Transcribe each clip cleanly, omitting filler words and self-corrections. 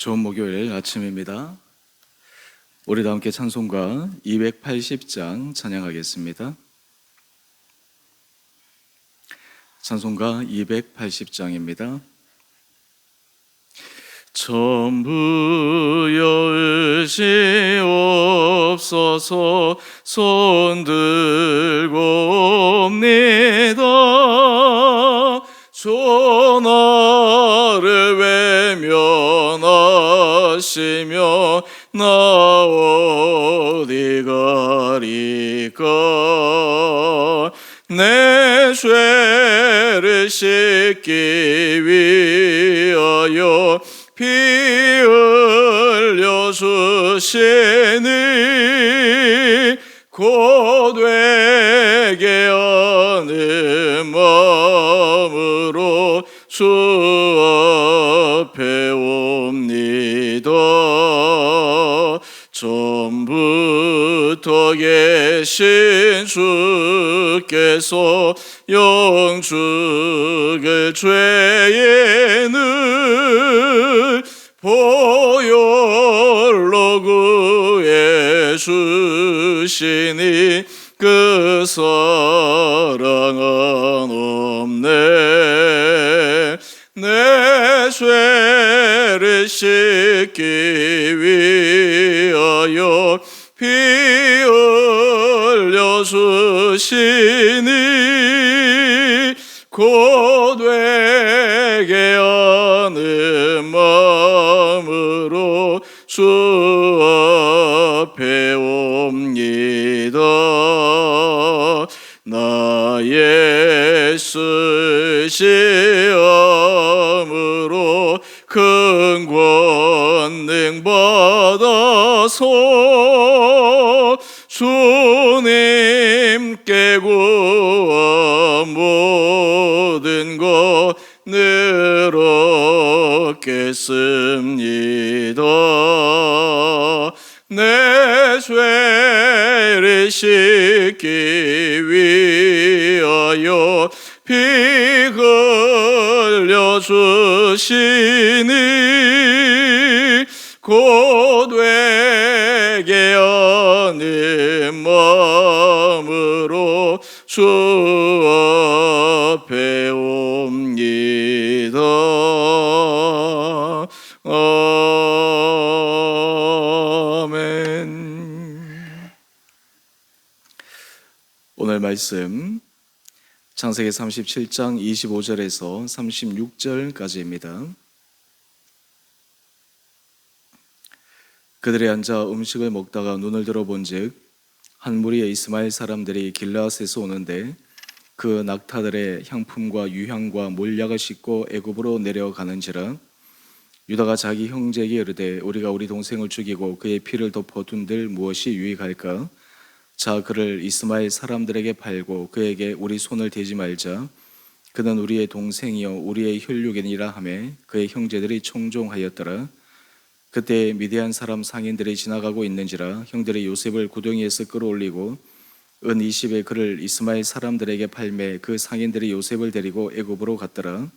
좋은 목요일 아침입니다. 우리도 함께 찬송가 280장 찬양하겠습니다. 찬송가 280장입니다. 전부여 의지옵소서 손들고 옵니다. 전하를 외면하시며 나 어디 가리까. 내 죄를 씻기 위하여 피 흘려 주시니 고되게 하는 마음으로 주 앞에 옵니다. 전부터 계신 주께서 영죽을 죄에는 보혈로 구해 주시니 그 사랑은 없네. 내 죄를 씻기 위하여 피 흘려 주시니 고되게 하는 마음으로 주 앞에 옵니다. 나의 쓰시함으로 큰 권능 받아서 주님께 구한 모든 것 늘 얻겠습니다. 내 죄를 씻기 위하여 피 흘려 주시니 고되게 하는 마음으로 주 앞에 옵니다. 아멘. 오늘 말씀 창세기 37장 25절에서 36절까지입니다. 그들이 앉아 음식을 먹다가 눈을 들어본즉 한 무리의 이스마엘 사람들이 길르앗에서 오는데 그 낙타들의 향품과 유향과 몰약을 싣고 애굽으로 내려가는지라. 유다가 자기 형제에게 이르되 우리가 우리 동생을 죽이고 그의 피를 덮어둔들 무엇이 유익할까? 자, 그를 이스마엘 사람들에게 팔고 그에게 우리 손을 대지 말자. 그는 우리의 동생이요 우리의 혈육이니라 하매 그의 형제들이 청종하였더라. 그때 미디안 사람 상인들이 지나가고 있는지라 형들이 요셉을 구덩이에서 끌어올리고 은 20에 그를 이스마엘 사람들에게 팔매 그 상인들이 요셉을 데리고 애굽으로 갔더라.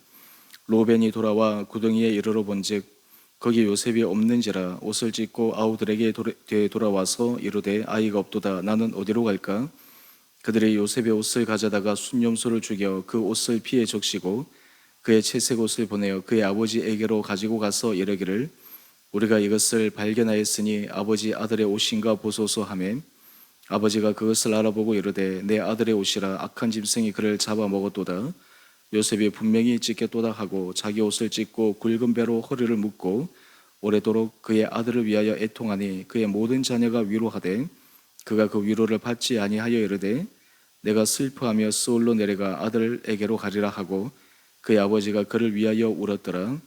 로벤이 돌아와 구덩이에 이르러 본즉 거기 요셉이 없는지라 옷을 찢고 아우들에게 돌아와서 이르되 아이가 없도다. 나는 어디로 갈까? 그들이 요셉의 옷을 가져다가 순념소를 죽여 그 옷을 피에 적시고 그의 채색 옷을 보내어 그의 아버지에게로 가지고 가서 이르기를 우리가 이것을 발견하였으니 아버지 아들의 옷인가 보소서 하매 아버지가 그것을 알아보고 이르되 내 아들의 옷이라 악한 짐승이 그를 잡아먹었도다. 요셉이 분명히 찢겠도다 하고 자기 옷을 찢고 굵은 배로 허리를 묶고 오래도록 그의 아들을 위하여 애통하니 그의 모든 자녀가 위로하되 그가 그 위로를 받지 아니하여 이르되 내가 슬퍼하며 스올로 내려가 아들에게로 가리라 하고 그의 아버지가 그를 위하여 울었더라.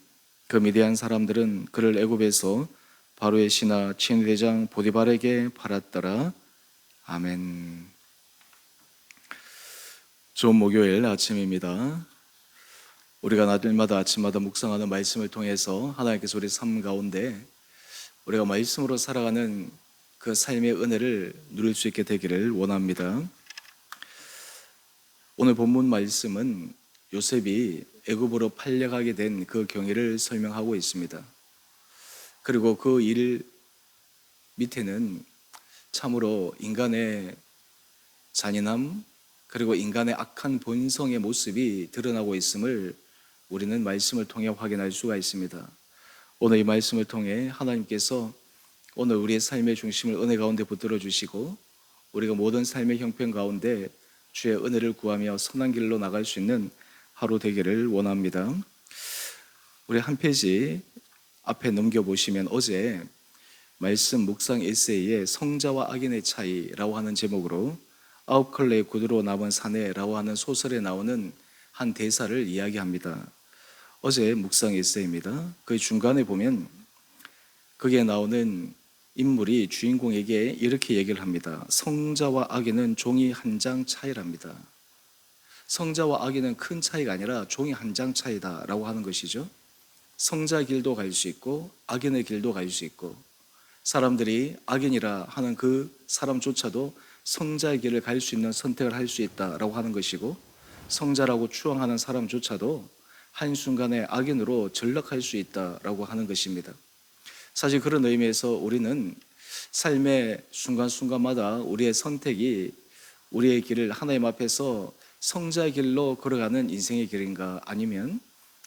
그 미디안 사람들은 그를 애굽에서 바로의 신하 친위대장 보디발에게 팔았더라. 아멘. 좋은 목요일 아침입니다. 우리가 날마다 아침마다 묵상하는 말씀을 통해서 하나님께서 우리 삶 가운데 우리가 말씀으로 살아가는 그 삶의 은혜를 누릴 수 있게 되기를 원합니다. 오늘 본문 말씀은 요셉이 애굽으로 팔려가게 된 그 경위를 설명하고 있습니다. 그리고 그 일 밑에는 참으로 인간의 잔인함, 그리고 인간의 악한 본성의 모습이 드러나고 있음을 우리는 말씀을 통해 확인할 수가 있습니다. 오늘 이 말씀을 통해 하나님께서 오늘 우리의 삶의 중심을 은혜 가운데 붙들어 주시고 우리가 모든 삶의 형편 가운데 주의 은혜를 구하며 선한 길로 나갈 수 있는 하루 되기를 원합니다. 우리 한 페이지 앞에 넘겨보시면 어제 말씀 묵상 에세이에 성자와 악인의 차이라고 하는 제목으로 아홉 컬레의 구두로 남은 사내라고 하는 소설에 나오는 한 대사를 이야기합니다. 어제 묵상 에세이입니다. 그 중간에 보면 거기에 나오는 인물이 주인공에게 이렇게 얘기를 합니다. 성자와 악인은 종이 한 장 차이랍니다. 성자와 악인은 큰 차이가 아니라 종이 한 장 차이다라고 하는 것이죠. 성자 길도 갈 수 있고 악인의 길도 갈 수 있고 사람들이 악인이라 하는 그 사람조차도 성자의 길을 갈 수 있는 선택을 할 수 있다라고 하는 것이고 성자라고 추앙하는 사람조차도 한순간에 악인으로 전락할 수 있다라고 하는 것입니다. 사실 그런 의미에서 우리는 삶의 순간순간마다 우리의 선택이 우리의 길을 하나님 앞에서 성자의 길로 걸어가는 인생의 길인가 아니면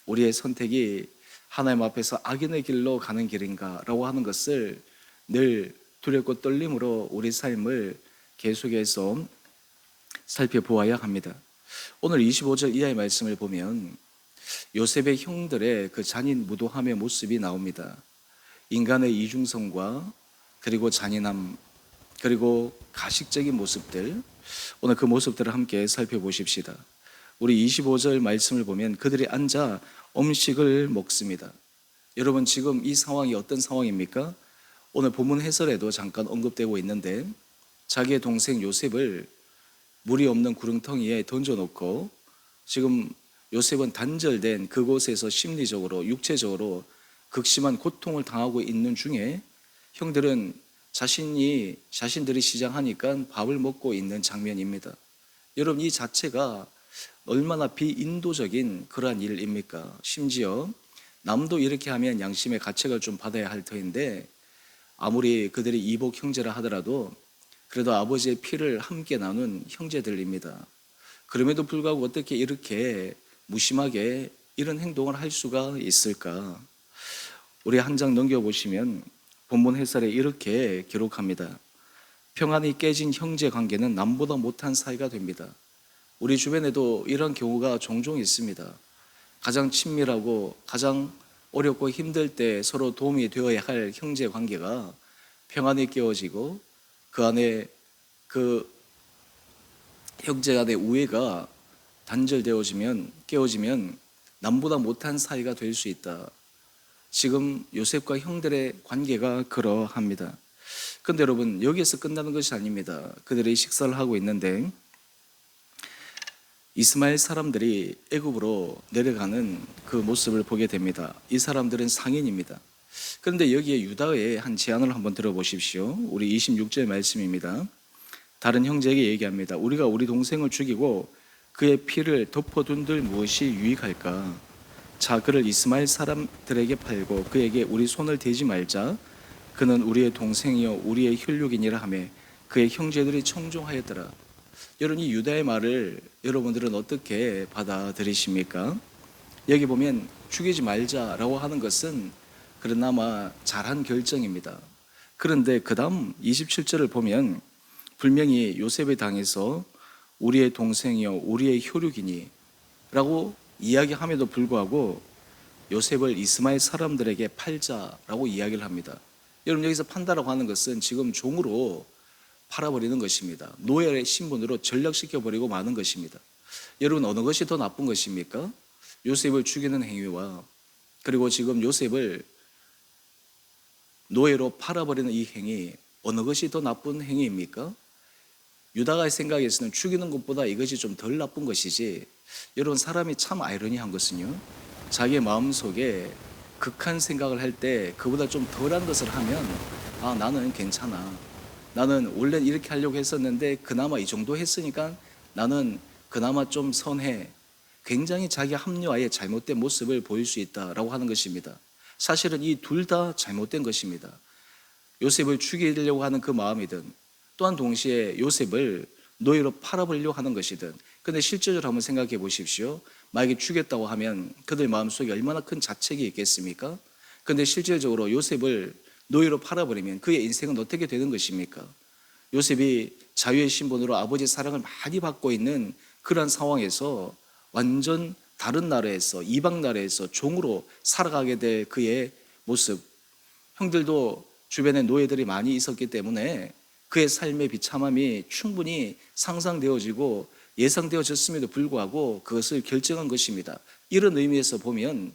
우리의 선택이 하나님 앞에서 악인의 길로 가는 길인가 라고 하는 것을 늘 두렵고 떨림으로 우리 삶을 계속해서 살펴보아야 합니다. 오늘 25절 이하의 말씀을 보면 요셉의 형들의 그 잔인 무도함의 모습이 나옵니다. 인간의 이중성과 그리고 잔인함 그리고 가식적인 모습들, 오늘 그 모습들을 함께 살펴보십시다. 우리 25절 말씀을 보면 그들이 앉아 음식을 먹습니다. 여러분 지금 이 상황이 어떤 상황입니까? 오늘 본문 해설에도 잠깐 언급되고 있는데 자기의 동생 요셉을 물이 없는 구렁텅이에 던져놓고 지금 요셉은 단절된 그곳에서 심리적으로 육체적으로 극심한 고통을 당하고 있는 중에 형들은 자신들이 시장하니까 밥을 먹고 있는 장면입니다. 여러분 이 자체가 얼마나 비인도적인 그러한 일입니까? 심지어 남도 이렇게 하면 양심의 가책을 좀 받아야 할 터인데 아무리 그들이 이복 형제라 하더라도 그래도 아버지의 피를 함께 나눈 형제들입니다. 그럼에도 불구하고 어떻게 이렇게 무심하게 이런 행동을 할 수가 있을까? 우리 한 장 넘겨보시면 본문 해설에 이렇게 기록합니다. 평안이 깨진 형제 관계는 남보다 못한 사이가 됩니다. 우리 주변에도 이런 경우가 종종 있습니다. 가장 친밀하고 가장 어렵고 힘들 때 서로 도움이 되어야 할 형제 관계가 평안이 깨어지고 그 안에 그 형제 간의 우애가 깨어지면 남보다 못한 사이가 될 수 있다. 지금 요셉과 형들의 관계가 그러합니다. 그런데 여러분 여기에서 끝나는 것이 아닙니다. 그들이 식사를 하고 있는데 이스마엘 사람들이 애굽으로 내려가는 그 모습을 보게 됩니다. 이 사람들은 상인입니다. 그런데 여기에 유다의 한 제안을 한번 들어보십시오. 우리 26절 말씀입니다. 다른 형제에게 얘기합니다. 우리가 우리 동생을 죽이고 그의 피를 덮어둔들 무엇이 유익할까? 자, 그를 이스마엘 사람들에게 팔고 그에게 우리 손을 대지 말자. 그는 우리의 동생이요 우리의 혈육이니라 하며 그의 형제들이 청종하였더라. 여러분 이 유다의 말을 여러분들은 어떻게 받아들이십니까? 여기 보면 죽이지 말자라고 하는 것은 그나마 잘한 결정입니다. 그런데 그 다음 27절을 보면 분명히 요셉의 당에서 우리의 동생이요 우리의 혈육이니 라고 이야기함에도 불구하고 요셉을 이스마엘 사람들에게 팔자라고 이야기를 합니다. 여러분 여기서 판다라고 하는 것은 지금 종으로 팔아버리는 것입니다. 노예의 신분으로 전락시켜버리고 마는 것입니다. 여러분 어느 것이 더 나쁜 것입니까? 요셉을 죽이는 행위와 그리고 지금 요셉을 노예로 팔아버리는 이 행위, 어느 것이 더 나쁜 행위입니까? 유다가의 생각에서는 죽이는 것보다 이것이 좀 덜 나쁜 것이지. 여러분 사람이 참 아이러니한 것은요, 자기의 마음속에 극한 생각을 할 때 그보다 좀 덜한 것을 하면 아 나는 괜찮아, 나는 원래 이렇게 하려고 했었는데 그나마 이 정도 했으니까 나는 그나마 좀 선해, 굉장히 자기 합리화의 잘못된 모습을 보일 수 있다라고 하는 것입니다. 사실은 이 둘 다 잘못된 것입니다. 요셉을 죽이려고 하는 그 마음이든 또한 동시에 요셉을 노예로 팔아버리려고 하는 것이든, 근데 실제적으로 한번 생각해 보십시오. 만약에 죽였다고 하면 그들 마음속에 얼마나 큰 자책이 있겠습니까? 근데 실질적으로 요셉을 노예로 팔아버리면 그의 인생은 어떻게 되는 것입니까? 요셉이 자유의 신분으로 아버지의 사랑을 많이 받고 있는 그러한 상황에서 완전 다른 나라에서, 이방 나라에서 종으로 살아가게 될 그의 모습, 형들도 주변에 노예들이 많이 있었기 때문에 그의 삶의 비참함이 충분히 상상되어지고 예상되어졌음에도 불구하고 그것을 결정한 것입니다. 이런 의미에서 보면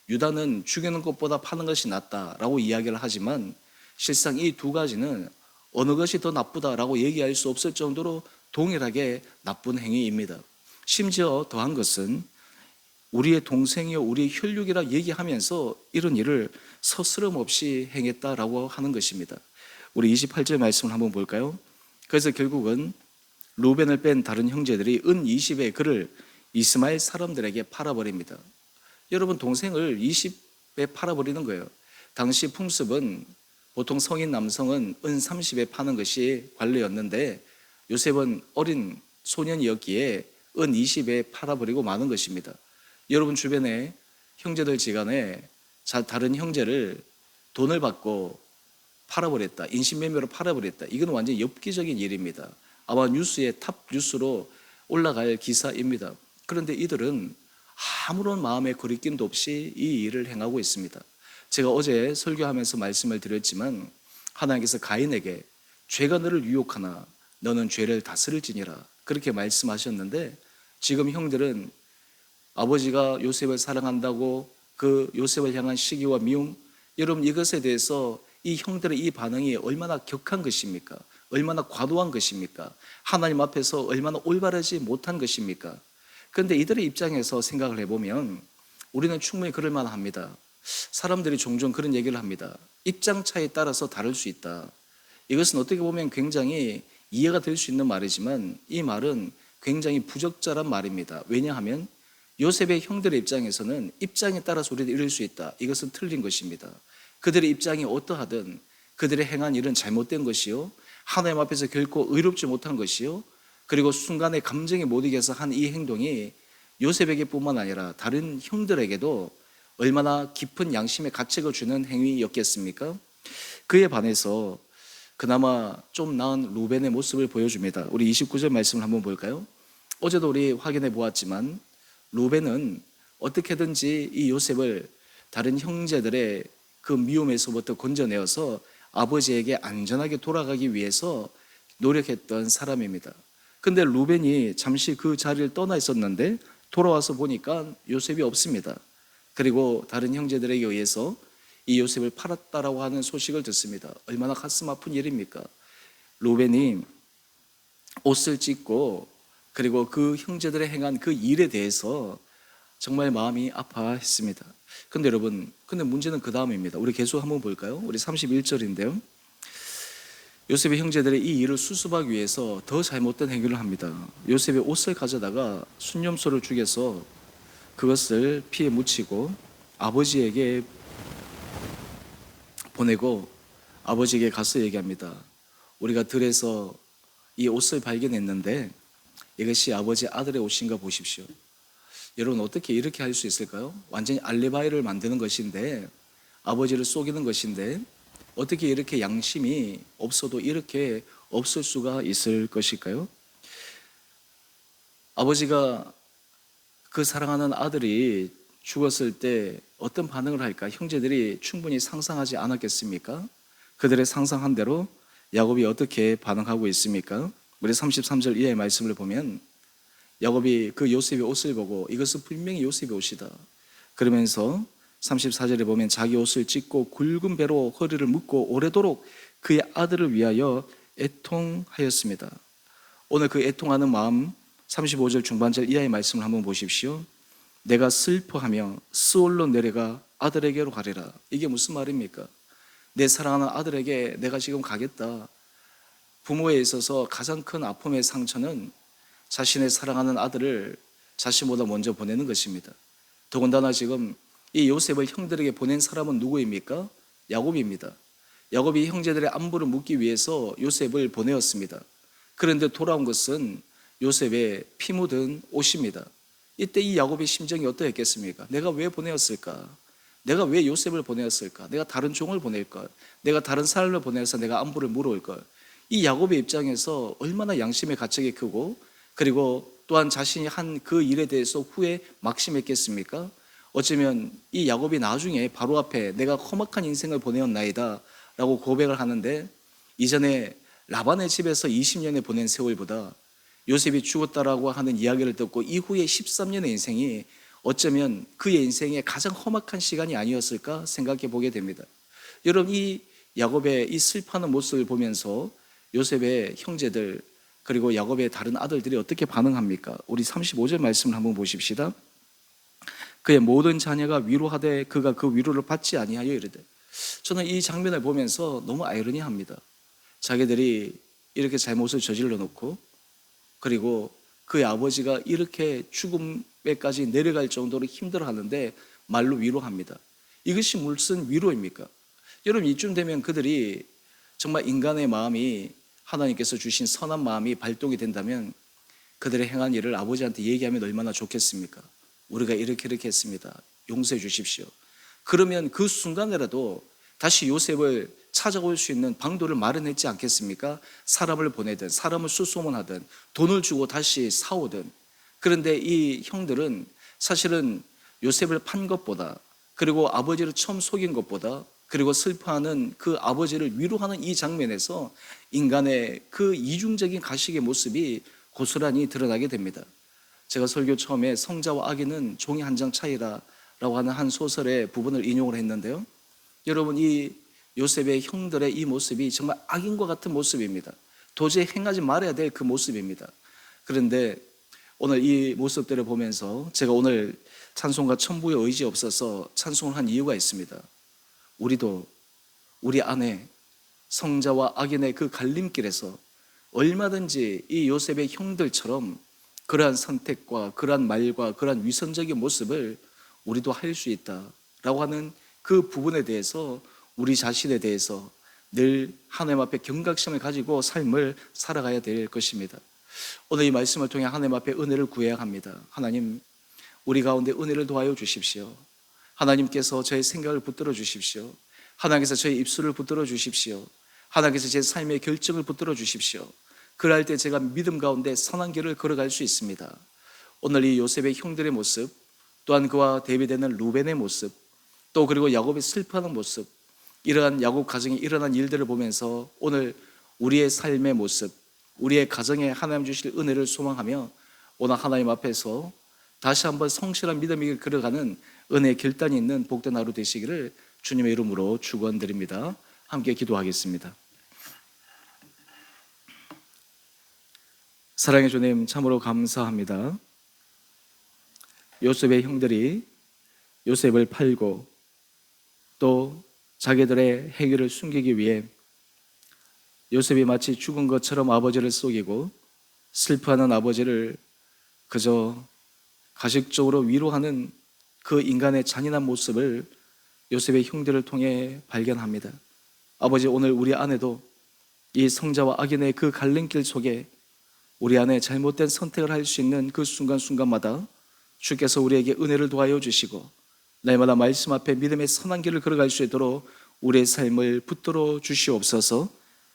유다는 죽이는 것보다 파는 것이 낫다라고 이야기를 하지만, 실상 이 두 가지는 어느 것이 더 나쁘다라고 얘기할 수 없을 정도로 동일하게 나쁜 행위입니다. 심지어 더한 것은 우리의 동생이요 우리의 혈육이라 얘기하면서 이런 일을 서스럼 없이 행했다라고 하는 것입니다. 우리 28절 말씀을 한번 볼까요? 그래서 결국은 루벤을 뺀 다른 형제들이 은 20에 그를 이스마엘 사람들에게 팔아버립니다. 여러분, 동생을 20에 팔아버리는 거예요. 당시 풍습은 보통 성인 남성은 은 30에 파는 것이 관례였는데, 요셉은 어린 소년이었기에 은 20에 팔아버리고 마는 것입니다. 여러분 주변에 형제들 지간에 다른 형제를 돈을 받고 팔아버렸다, 인신매매로 팔아버렸다, 이건 완전히 엽기적인 일입니다. 아마 뉴스의 탑 뉴스로 올라갈 기사입니다. 그런데 이들은 아무런 마음의 거리낌도 없이 이 일을 행하고 있습니다. 제가 어제 설교하면서 말씀을 드렸지만, 하나님께서 가인에게 죄가 너를 유혹하나 너는 죄를 다스릴지니라 그렇게 말씀하셨는데, 지금 형들은 아버지가 요셉을 사랑한다고 그 요셉을 향한 시기와 미움, 여러분 이것에 대해서 이 형들의 이 반응이 얼마나 격한 것입니까? 얼마나 과도한 것입니까? 하나님 앞에서 얼마나 올바르지 못한 것입니까? 그런데 이들의 입장에서 생각을 해보면 우리는 충분히 그럴 만합니다. 사람들이 종종 그런 얘기를 합니다. 입장 차에 따라서 다를 수 있다. 이것은 어떻게 보면 굉장히 이해가 될 수 있는 말이지만 이 말은 굉장히 부적절한 말입니다. 왜냐하면 요셉의 형들의 입장에서는 입장에 따라서 우리도 이럴 수 있다, 이것은 틀린 것입니다. 그들의 입장이 어떠하든 그들의 행한 일은 잘못된 것이요, 하나님 앞에서 결코 의롭지 못한 것이요, 그리고 순간의 감정에 못 이겨서 한 이 행동이 요셉에게 뿐만 아니라 다른 형들에게도 얼마나 깊은 양심의 가책을 주는 행위였겠습니까? 그에 반해서 그나마 좀 나은 루벤의 모습을 보여줍니다. 우리 29절 말씀을 한번 볼까요? 어제도 우리 확인해 보았지만 루벤은 어떻게든지 이 요셉을 다른 형제들의 그 미움에서부터 건져내어서 아버지에게 안전하게 돌아가기 위해서 노력했던 사람입니다. 근데 루벤이 잠시 그 자리를 떠나 있었는데 돌아와서 보니까 요셉이 없습니다. 그리고 다른 형제들에게 의해서 이 요셉을 팔았다라고 하는 소식을 듣습니다. 얼마나 가슴 아픈 일입니까? 루벤이 옷을 찢고 그리고 그 형제들의 행한 그 일에 대해서 정말 마음이 아파했습니다. 근데 여러분, 근데 문제는 그 다음입니다. 우리 계속 한번 볼까요? 우리 31절인데요. 요셉의 형제들의 이 일을 수습하기 위해서 더 잘못된 행위를 합니다. 요셉의 옷을 가져다가 순념소를 죽여서 그것을 피에 묻히고 아버지에게 보내고 아버지에게 가서 얘기합니다. 우리가 들에서 이 옷을 발견했는데 이것이 아버지 아들의 옷인가 보십시오. 여러분, 어떻게 이렇게 할 수 있을까요? 완전히 알리바이를 만드는 것인데, 아버지를 속이는 것인데 어떻게 이렇게 양심이 없어도 이렇게 없을 수가 있을 것일까요? 아버지가 그 사랑하는 아들이 죽었을 때 어떤 반응을 할까 형제들이 충분히 상상하지 않았겠습니까? 그들의 상상한 대로 야곱이 어떻게 반응하고 있습니까? 우리 33절 이하의 말씀을 보면 야곱이 그 요셉의 옷을 보고 이것은 분명히 요셉의 옷이다 그러면서 34절에 보면 자기 옷을 찢고 굵은 배로 허리를 묶고 오래도록 그의 아들을 위하여 애통하였습니다. 오늘 그 애통하는 마음 35절 중반절 이하의 말씀을 한번 보십시오. 내가 슬퍼하며 스올로 내려가 아들에게로 가리라. 이게 무슨 말입니까? 내 사랑하는 아들에게 내가 지금 가겠다. 부모에 있어서 가장 큰 아픔의 상처는 자신의 사랑하는 아들을 자신보다 먼저 보내는 것입니다. 더군다나 지금 이 요셉을 형들에게 보낸 사람은 누구입니까? 야곱입니다. 야곱이 형제들의 안부를 묻기 위해서 요셉을 보내었습니다. 그런데 돌아온 것은 요셉의 피 묻은 옷입니다. 이때 이 야곱의 심정이 어떠했겠습니까? 내가 왜 보내었을까? 내가 왜 요셉을 보내었을까? 내가 다른 종을 보낼까? 내가 다른 사람을 보내서 내가 안부를 물어올까? 이 야곱의 입장에서 얼마나 양심의 가책이 크고, 그리고 또한 자신이 한 그 일에 대해서 후에 막심했겠습니까? 어쩌면 이 야곱이 나중에 바로 앞에 내가 험악한 인생을 보내었나이다 라고 고백을 하는데, 이전에 라반의 집에서 20년에 보낸 세월보다 요셉이 죽었다라고 하는 이야기를 듣고 이후에 13년의 인생이 어쩌면 그의 인생의 가장 험악한 시간이 아니었을까 생각해 보게 됩니다. 여러분, 이 야곱의 이 슬퍼하는 모습을 보면서 요셉의 형제들 그리고 야곱의 다른 아들들이 어떻게 반응합니까? 우리 35절 말씀을 한번 보십시다. 그의 모든 자녀가 위로하되 그가 그 위로를 받지 아니하여 이르되. 저는 이 장면을 보면서 너무 아이러니합니다. 자기들이 이렇게 잘못을 저질러 놓고, 그리고 그의 아버지가 이렇게 죽음에까지 내려갈 정도로 힘들어하는데 말로 위로합니다. 이것이 무슨 위로입니까? 여러분, 이쯤 되면 그들이 정말 인간의 마음이, 하나님께서 주신 선한 마음이 발동이 된다면 그들의 행한 일을 아버지한테 얘기하면 얼마나 좋겠습니까? 우리가 이렇게 했습니다. 용서해 주십시오. 그러면 그 순간에라도 다시 요셉을 찾아올 수 있는 방도를 마련했지 않겠습니까? 사람을 보내든 사람을 수소문하든 돈을 주고 다시 사오든. 그런데 이 형들은 사실은 요셉을 판 것보다, 그리고 아버지를 처음 속인 것보다, 그리고 슬퍼하는 그 아버지를 위로하는 이 장면에서 인간의 그 이중적인 가식의 모습이 고스란히 드러나게 됩니다. 제가 설교 처음에 성자와 악인은 종이 한 장 차이라라고 하는 한 소설의 부분을 인용을 했는데요, 여러분, 이 요셉의 형들의 이 모습이 정말 악인과 같은 모습입니다. 도저히 행하지 말아야 될 그 모습입니다. 그런데 오늘 이 모습들을 보면서 제가 오늘 찬송가 천부의 의지 없어서 찬송을 한 이유가 있습니다. 우리도 우리 안에 성자와 악인의 그 갈림길에서 얼마든지 이 요셉의 형들처럼 그러한 선택과 그러한 말과 그러한 위선적인 모습을 우리도 할 수 있다라고 하는 그 부분에 대해서, 우리 자신에 대해서 늘 하나님 앞에 경각심을 가지고 삶을 살아가야 될 것입니다. 오늘 이 말씀을 통해 하나님 앞에 은혜를 구해야 합니다. 하나님, 우리 가운데 은혜를 도와여 주십시오. 하나님께서 저의 생각을 붙들어 주십시오. 하나님께서 저의 입술을 붙들어 주십시오. 하나님께서 제 삶의 결정을 붙들어 주십시오. 그럴 때 제가 믿음 가운데 선한 길을 걸어갈 수 있습니다. 오늘 이 요셉의 형들의 모습, 또한 그와 대비되는 루벤의 모습, 또 그리고 야곱의 슬퍼하는 모습, 이러한 야곱 가정에 일어난 일들을 보면서 오늘 우리의 삶의 모습, 우리의 가정에 하나님 주실 은혜를 소망하며 오늘 하나님 앞에서 다시 한번 성실한 믿음이 걸어가는 은혜의 결단이 있는 복된 하루 되시기를 주님의 이름으로 축원드립니다. 함께 기도하겠습니다. 사랑의 주님, 참으로 감사합니다. 요셉의 형들이 요셉을 팔고 또 자기들의 행위를 숨기기 위해 요셉이 마치 죽은 것처럼 아버지를 속이고 슬퍼하는 아버지를 그저 가식적으로 위로하는 그 인간의 잔인한 모습을 요셉의 형들을 통해 발견합니다. 아버지, 오늘 우리 안에도 이 성자와 악인의 그 갈림길 속에 우리 안에 잘못된 선택을 할 수 있는 그 순간순간마다 주께서 우리에게 은혜를 도와여 주시고 날마다 말씀 앞에 믿음의 선한 길을 걸어갈 수 있도록 우리의 삶을 붙들어 주시옵소서.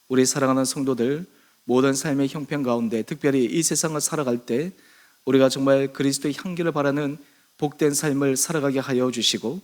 우리 사랑하는 성도들, 모든 삶의 형편 가운데 특별히 이 세상을 살아갈 때 우리가 정말 그리스도의 향기를 바라는 복된 삶을 살아가게 하여 주시고,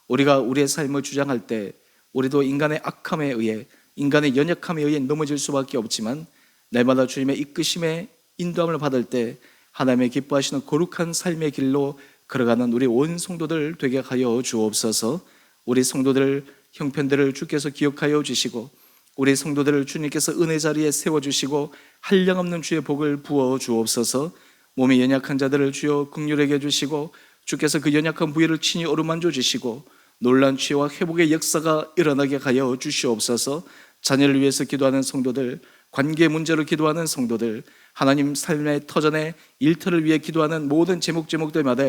우리가 우리의 삶을 주장할 때 우리도 인간의 악함에 의해, 인간의 연약함에 의해 넘어질 수밖에 없지만 날마다 주님의 이끄심에 인도함을 받을 때 하나님의 기뻐하시는 거룩한 삶의 길로 걸어가는 우리 온 성도들 되게 하여 주옵소서. 우리 성도들 형편들을 주께서 기억하여 주시고 우리 성도들을 주님께서 은혜 자리에 세워주시고 한량없는 주의 복을 부어 주옵소서. 몸이 연약한 자들을 주여 긍휼하게 해주시고 주께서 그 연약한 부위를 친히 어루만져 주시고 놀란 치유와 회복의 역사가 일어나게 하여 주시옵소서. 자녀를 위해서 기도하는 성도들, 관계 문제로 기도하는 성도들, 하나님 삶의 터전의 일터를 위해 기도하는 모든 제목들마다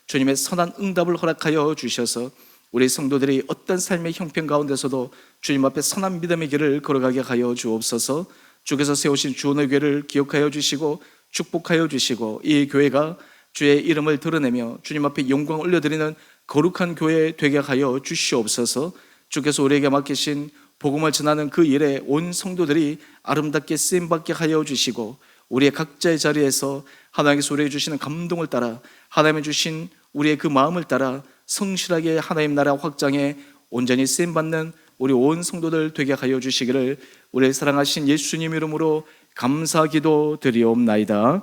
주님의 선한 응답을 허락하여 주셔서 우리 성도들이 어떤 삶의 형편 가운데서도 주님 앞에 선한 믿음의 길을 걸어가게 하여 주옵소서. 주께서 세우신 주원의 교회를 기억하여 주시고 축복하여 주시고, 이 교회가 주의 이름을 드러내며 주님 앞에 영광 올려드리는 거룩한 교회 되게 하여 주시옵소서. 주께서 우리에게 맡기신 복음을 전하는 그 일에 온 성도들이 아름답게 쓰임받게 하여 주시고, 우리의 각자의 자리에서 하나님께서 우리에게 주시는 감동을 따라, 하나님이 주신 우리의 그 마음을 따라 성실하게 하나님 나라 확장에 온전히 쓰임받는 우리 온 성도들 되게 하여 주시기를 우리의 사랑하신 예수님 이름으로 감사기도 드리옵나이다.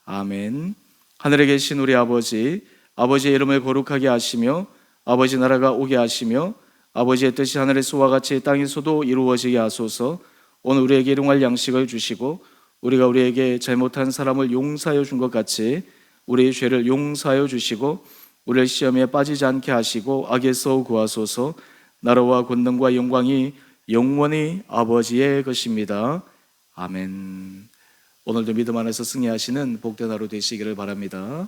아멘. 하늘에 계신 우리 아버지, 아버지의 이름을 거룩하게 하시며 아버지 나라가 오게 하시며 아버지의 뜻이 하늘에서와 같이 땅에서도 이루어지게 하소서. 오늘 우리에게 일용할 양식을 주시고 우리가 우리에게 잘못한 사람을 용서하여 준 것 같이 우리의 죄를 용서하여 주시고 우리를 시험에 빠지지 않게 하시고 악에서 구하소서. 나라와 권능과 영광이 영원히 아버지의 것입니다. 아멘. 오늘도 믿음 안에서 승리하시는 복된 하루 되시기를 바랍니다.